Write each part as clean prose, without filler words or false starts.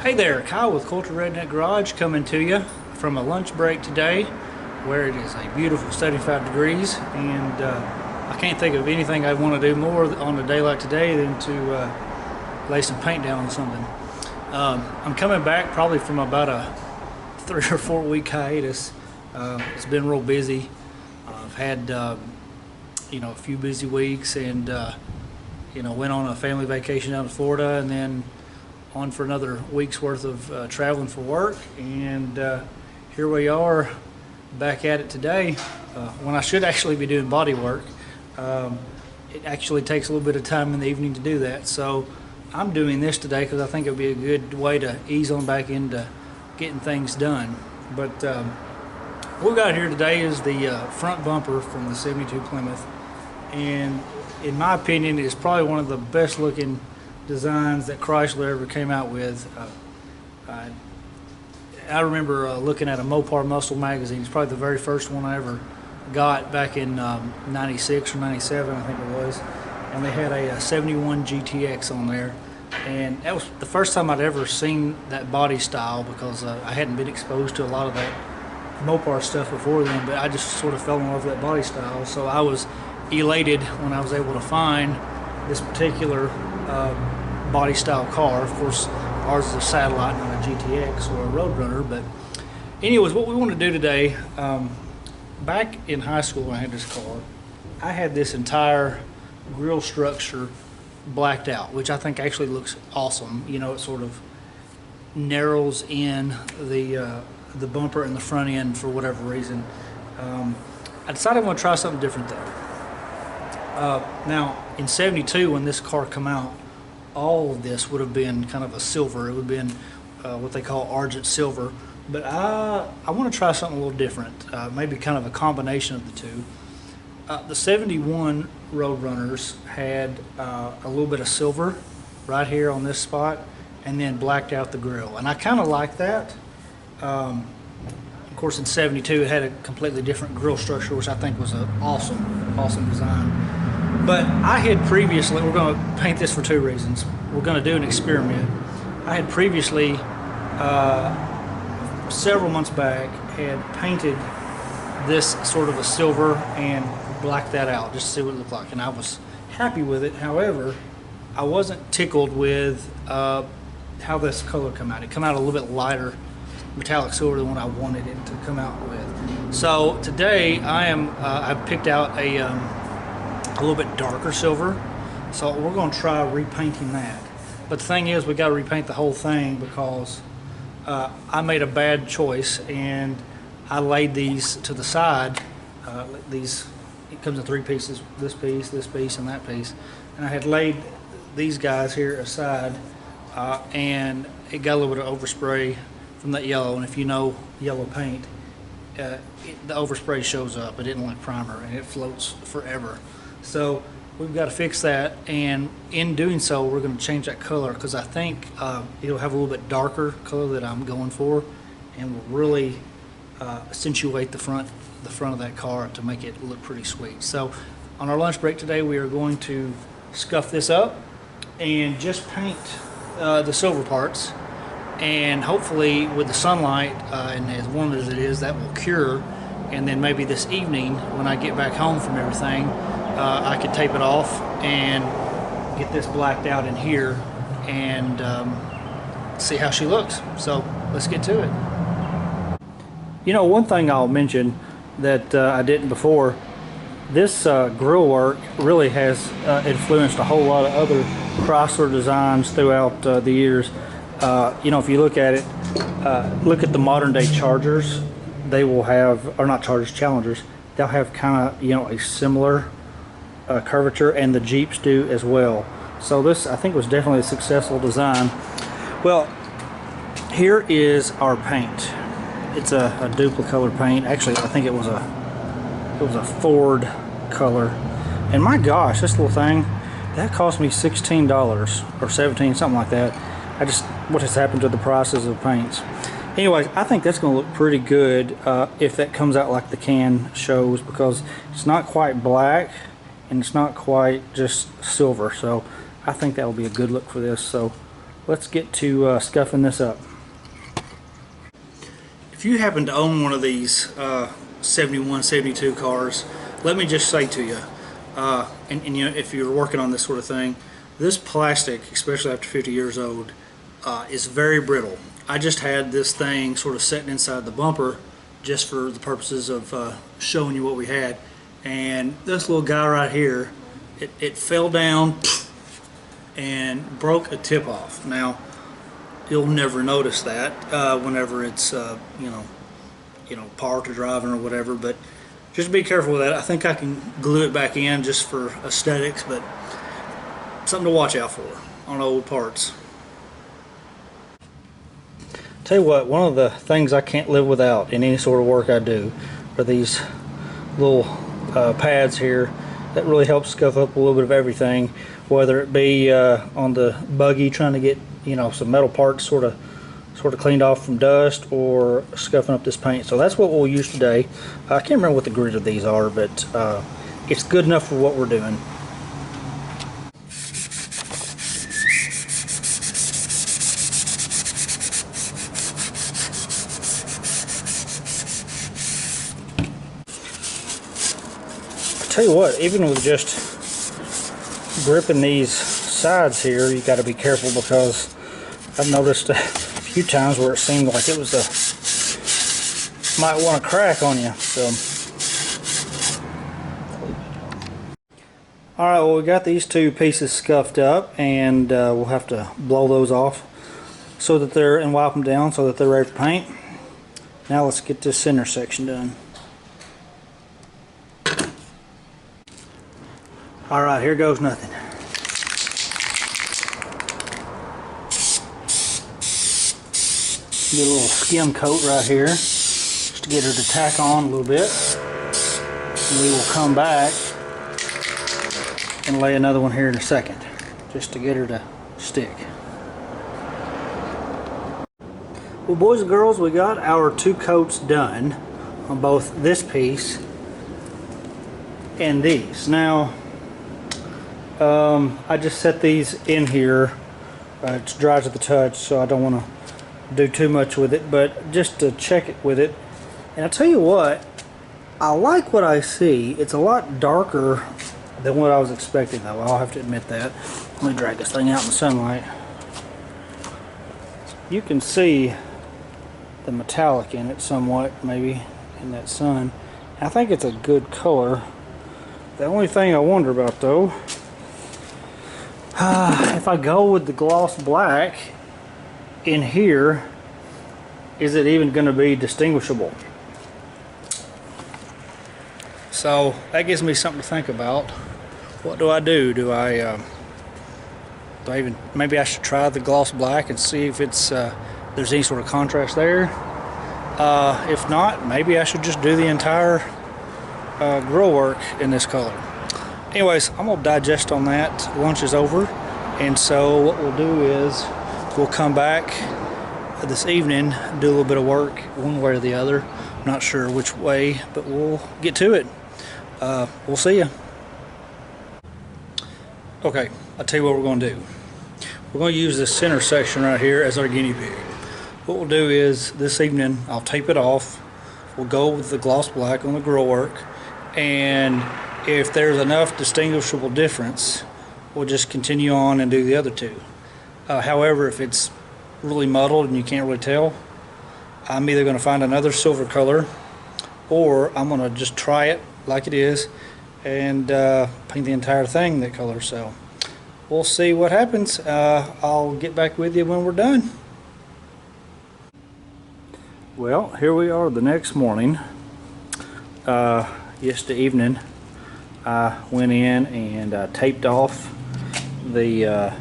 Hey there, Kyle with Culture Redneck Garage coming to you from a lunch break today where it is a beautiful 75 degrees, and I can't think of anything I'd want to do more on a day like today than to lay some paint down on something. I'm coming back probably from about a 3 or 4 week hiatus. It's been real busy. I've had a few busy weeks, and went on a family vacation down to Florida, and then on for another week's worth of traveling for work, and here we are back at it today when I should actually be doing body work. It actually takes a little bit of time in the evening to do that, so I'm doing this today because I think it would be a good way to ease on back into getting things done. But what we got here today is the front bumper from the 72 Plymouth, and in my opinion it's probably one of the best looking designs that Chrysler ever came out with. I remember looking at a Mopar Muscle magazine. It's probably the very first one I ever got back in 96 or 97, I think it was, and they had a 71 GTX on there, and that was the first time I'd ever seen that body style because I hadn't been exposed to a lot of that Mopar stuff before then, but I just sort of fell in love with that body style, so I was elated when I was able to find this particular body style car. Of course, ours is a satellite, not a GTX or a Roadrunner. But anyways, what we want to do today, back in high school when I had this car, I had this entire grille structure blacked out, which I think actually looks awesome. You know, it sort of narrows in the bumper and the front end for whatever reason. I decided I want to try something different though. Now, in 72, when this car came out, all of this would have been kind of a silver. It would have been what they call argent silver. But I want to try something a little different, maybe kind of a combination of the two. The 71 Roadrunners had a little bit of silver right here on this spot, and then blacked out the grille. And I kind of like that. Of course, in 72, it had a completely different grille structure, which I think was an awesome design. But I had previously, we're going to paint this for two reasons. We're going to do an experiment. I had previously, several months back, had painted this sort of a silver and blacked that out just to see what it looked like. And I was happy with it. However, I wasn't tickled with how this color come out. It come out a little bit lighter metallic silver than what I wanted it to come out with. So today I picked out a little bit darker silver, so we're going to try repainting that. But the thing is, we got to repaint the whole thing because I made a bad choice and I laid these to the side. It comes in 3 pieces: this piece, and that piece. And I had laid these guys here aside, and it got a little bit of overspray from that yellow. And if you know yellow paint, the overspray shows up. It didn't like primer, and it floats forever. So we've got to fix that, and in doing so, we're going to change that color because I think it'll have a little bit darker color that I'm going for, and will really accentuate the front of that car to make it look pretty sweet. So on our lunch break today, we are going to scuff this up and just paint the silver parts, and hopefully with the sunlight and as warm as it is, that will cure. And then maybe this evening when I get back home from everything, I could tape it off and get this blacked out in here and see how she looks. So let's get to it. You know, one thing I'll mention that I didn't before, this grille work really has influenced a whole lot of other Chrysler designs throughout the years. If you look at it, look at the modern day Chargers. They will have, or not Chargers, Challengers, they'll have kind of, a similar curvature, and the Jeeps do as well. So this, I think, was definitely a successful design. Well, here is our paint. It's a duplicolor paint. Actually, I think it was a Ford color. And my gosh, this little thing, that cost me $16 or $17, something like that. What has happened to the prices of paints? Anyways, I think that's going to look pretty good if that comes out like the can shows, because it's not quite black and it's not quite just silver. So I think that will be a good look for this. So let's get to scuffing this up. If you happen to own one of these 71, 72 cars, let me just say to you, and you know, if you're working on this sort of thing, this plastic, especially after 50 years old, is very brittle. I just had this thing sort of sitting inside the bumper just for the purposes of showing you what we had, and this little guy right here, it fell down and broke a tip off. Now you'll never notice that whenever it's you know, parked or driving or whatever, but just be careful with that. I think I can glue it back in just for aesthetics, but something to watch out for on old parts. Tell you what, one of the things I can't live without in any sort of work I do are these little pads here that really help scuff up a little bit of everything, whether it be on the buggy trying to get, you know, some metal parts sort of cleaned off from dust, or scuffing up this paint. So that's what we'll use today. I can't remember what the grit of these are, but it's good enough for what we're doing. Tell you what, even with just gripping these sides here, you got to be careful, because I've noticed a few times where it seemed like it was might want to crack on you. So, all right, well, we got these two pieces scuffed up, and we'll have to blow those off so that they're, and wipe them down so that they're ready for paint. Now let's get this center section done. Alright, here goes nothing. Get a little skim coat right here, just to get her to tack on a little bit. And we will come back and lay another one here in a second, just to get her to stick. Well, boys and girls, we got our two coats done on both this piece and these. Now, I just set these in here. It's dry to the touch, so I don't want to do too much with it, but just to check it with it. And I'll tell you what, I like what I see. It's a lot darker than what I was expecting, though. I'll have to admit that. Let me drag this thing out in the sunlight. You can see the metallic in it somewhat, maybe, in that sun. I think it's a good color. The only thing I wonder about, though, if I go with the gloss black in here, is it even going to be distinguishable? So that gives me something to think about. What do I do? Do I even, maybe I should try the gloss black and see if it's there's any sort of contrast there. If not, maybe I should just do the entire grill work in this color. Anyways, I'm gonna digest on that. Lunch is over, and so what we'll do is we'll come back this evening, do a little bit of work one way or the other. I'm not sure which way, but we'll get to it. We'll see you. Okay, I'll tell you what we're gonna do. We're gonna use this center section right here as our guinea pig. What we'll do is this evening I'll tape it off. We'll go with the gloss black on the grill work, and if there's enough distinguishable difference, we'll just continue on and do the other two. However, if it's really muddled and you can't really tell, I'm either going to find another silver color, or I'm going to just try it like it is and paint the entire thing that color. So we'll see what happens. I'll get back with you when we're done. Well, here we are the next morning. Yesterday evening I went in and taped off the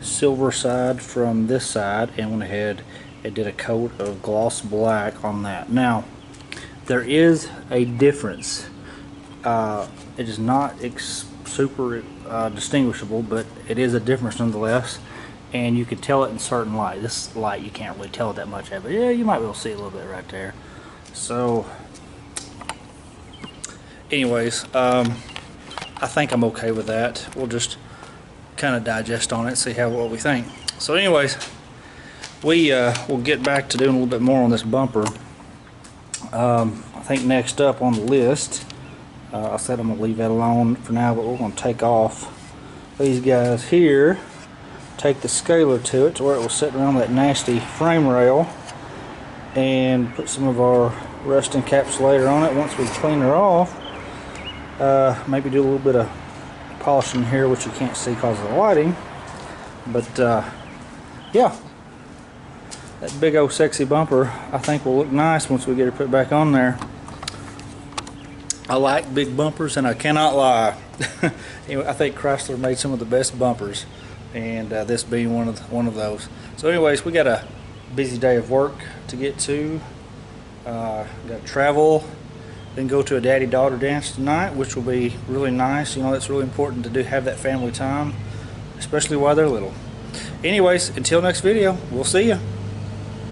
silver side from this side and went ahead and did a coat of gloss black on that. Now, there is a difference. It is not super distinguishable, but it is a difference nonetheless, and you can tell it in certain light. This light you can't really tell it that much of, but yeah, you might be able to see a little bit right there. So anyways, I think I'm okay with that. We'll just kind of digest on it, see what we think. So anyways, we will get back to doing a little bit more on this bumper. I think next up on the list, I said I'm going to leave that alone for now, but we're going to take off these guys here, take the scaler to it to where it will sit around that nasty frame rail, and put some of our rust encapsulator on it once we clean her off. Maybe do a little bit of polishing here, which you can't see because of the lighting, but yeah, that big old sexy bumper I think will look nice once we get her put back on there. I like big bumpers, and I cannot lie. Anyway, I think Chrysler made some of the best bumpers, and this being one of those. So anyways, we got a busy day of work to get to. Got to travel, then go to a daddy-daughter dance tonight, which will be really nice. You know, it's really important to have that family time, especially while they're little. Anyways, until next video, we'll see you.